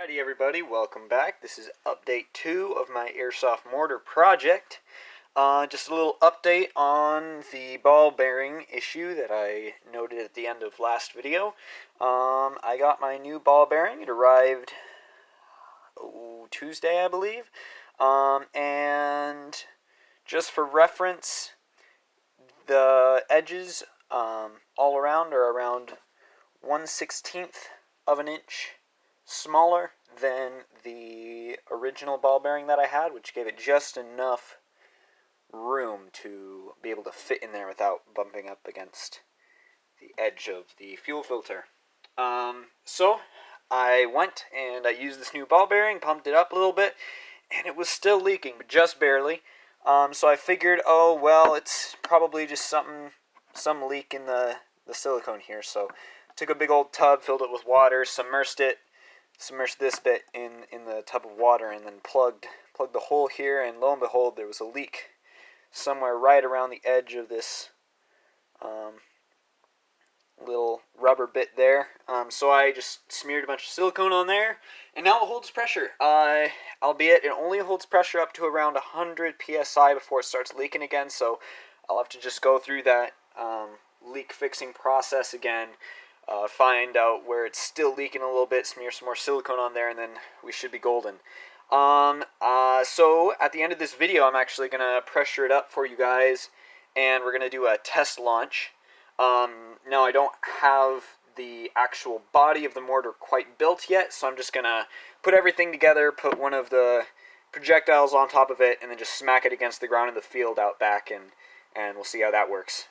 Alrighty everybody, welcome back. This is update 2 of my Airsoft Mortar project. Just a little update on the ball bearing issue that I noted at the end of last video. I got my new ball bearing. It arrived Tuesday, I believe. And just for reference, the edges all around are around 1/16 of an inch smaller than the original ball bearing that I had, which gave it just enough room to be able to fit in there without bumping up against the edge of the fuel filter. So I went and I used this new ball bearing, pumped it up a little bit, and it was still leaking, but just barely. So I figured, oh well, it's probably just some leak in the silicone here. So I took a big old tub, filled it with water, submerged this bit in the tub of water, and then plugged the hole here, and lo and behold, there was a leak somewhere right around the edge of this little rubber bit there. So I just smeared a bunch of silicone on there, and now it holds pressure. Albeit it only holds pressure up to around 100 psi before it starts leaking again, so I'll have to just go through that leak fixing process again. Find out where it's still leaking a little bit, smear some more silicone on there, and then we should be golden. So at the end of this video, I'm actually going to pressure it up for you guys, and we're going to do a test launch. Now, I don't have the actual body of the mortar quite built yet, so I'm just going to put everything together, put one of the projectiles on top of it, and then just smack it against the ground in the field out back, and we'll see how that works.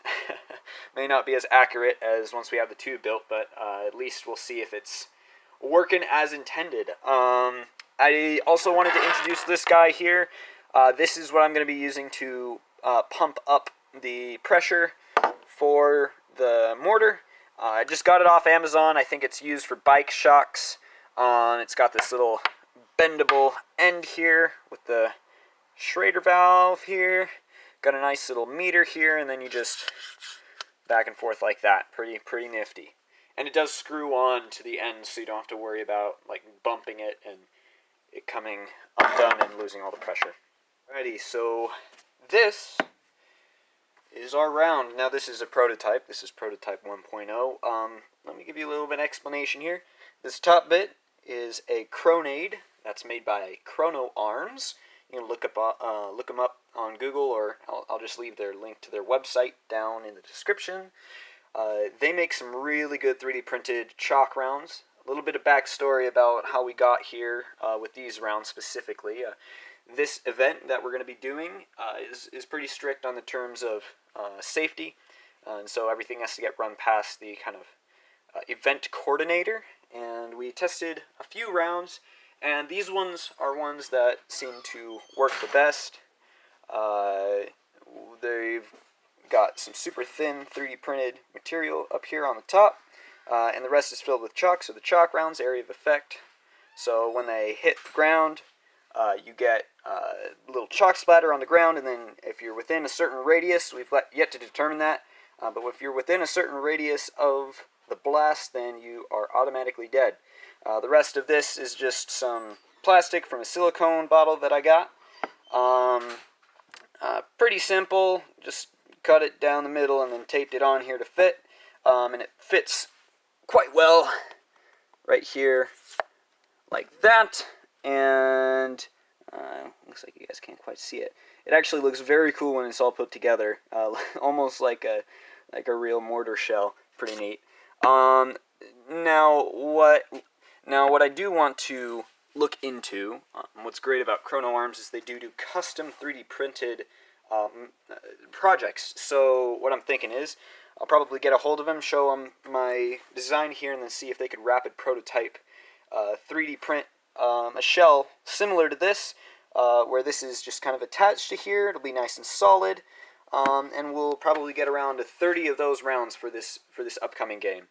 May not be as accurate as once we have the tube built, but at least we'll see if it's working as intended. I also wanted to introduce this guy here. This is what I'm going to be using to pump up the pressure for the mortar. I just got it off Amazon. I think it's used for bike shocks. It's got this little bendable end here with the Schrader valve here. Got a nice little meter here, and then you just back and forth like that. Pretty nifty. And it does screw on to the end, so you don't have to worry about like bumping it and it coming undone and losing all the pressure. Alrighty, so this is our round. Now this is a prototype. This is prototype 1.0. Let me give you a little bit of explanation here. This top bit is a Cronade that's made by Chrono Arms. You can look them up on Google, or I'll just leave their link to their website down in the description. They make some really good 3D printed chalk rounds. A little bit of backstory about how we got here with these rounds specifically. This event that we're going to be doing is pretty strict on the terms of safety, and so everything has to get run past the kind of event coordinator. And we tested a few rounds, and these ones are ones that seem to work the best. They've got some super thin 3D printed material up here on the top, and the rest is filled with chalk. So the chalk rounds, area of effect. So when they hit the ground, you get a little chalk splatter on the ground, and then if you're within a certain radius, we've yet to determine that, but if you're within a certain radius of the blast, then you are automatically dead. The rest of this is just some plastic from a silicone bottle that I got. Pretty simple, just cut it down the middle and then taped it on here to fit, and it fits quite well right here like that. And looks like you guys can't quite see it. It actually looks very cool when it's all put together, almost like a real mortar shell. Pretty neat. Now what I do want to look into, what's great about Chrono Arms is they do custom 3D printed projects. So what I'm thinking is I'll probably get a hold of them, show them my design here, and then see if they could rapid prototype 3D print a shell similar to this, where this is just kind of attached to here. It'll be nice and solid, and we'll probably get around to 30 of those rounds for this upcoming game.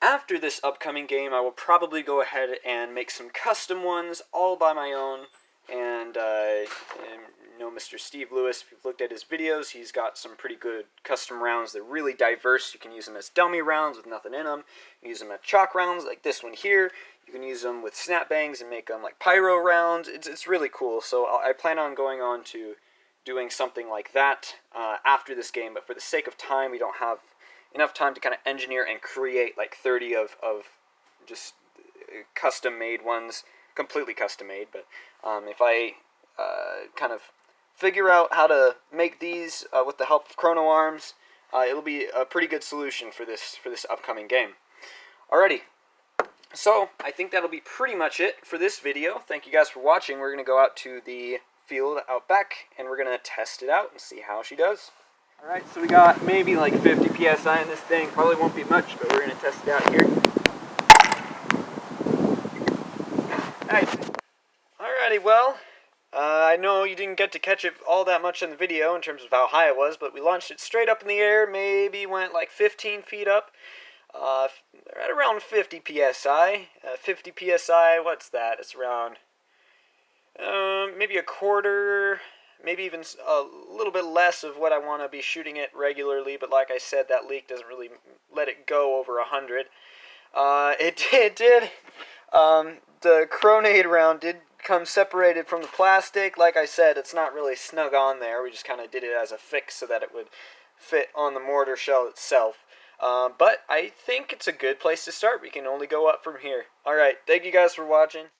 After this upcoming game, I will probably go ahead and make some custom ones all by my own. And you know, Mr. Steve Lewis, if you've looked at his videos, he's got some pretty good custom rounds. They're really diverse. You can use them as dummy rounds with nothing in them. You can use them as chalk rounds like this one here. You can use them with snap bangs and make them like pyro rounds. It's really cool. So I plan on going on to doing something like that after this game. But for the sake of time, we don't have enough time to kind of engineer and create like 30 of just custom-made ones, completely custom-made. But if I kind of figure out how to make these with the help of Chrono Arms, it'll be a pretty good solution for this upcoming game. Alrighty, so I think that'll be pretty much it for this video. Thank you guys for watching. We're going to go out to the field out back, and we're going to test it out and see how she does. Alright, so we got maybe like 50 PSI in this thing. Probably won't be much, but we're going to test it out here. Nice. Alrighty, well, I know you didn't get to catch it all that much in the video in terms of how high it was, but we launched it straight up in the air, maybe went like 15 feet up, at around 50 PSI. 50 PSI, what's that? It's around maybe a quarter, maybe even a little bit less of what I want to be shooting it regularly, but like I said, that leak doesn't really let it go over 100. It did. The Cronade round did come separated from the plastic. Like I said, it's not really snug on there. We just kind of did it as a fix so that it would fit on the mortar shell itself. But I think it's a good place to start. We can only go up from here. Alright, thank you guys for watching.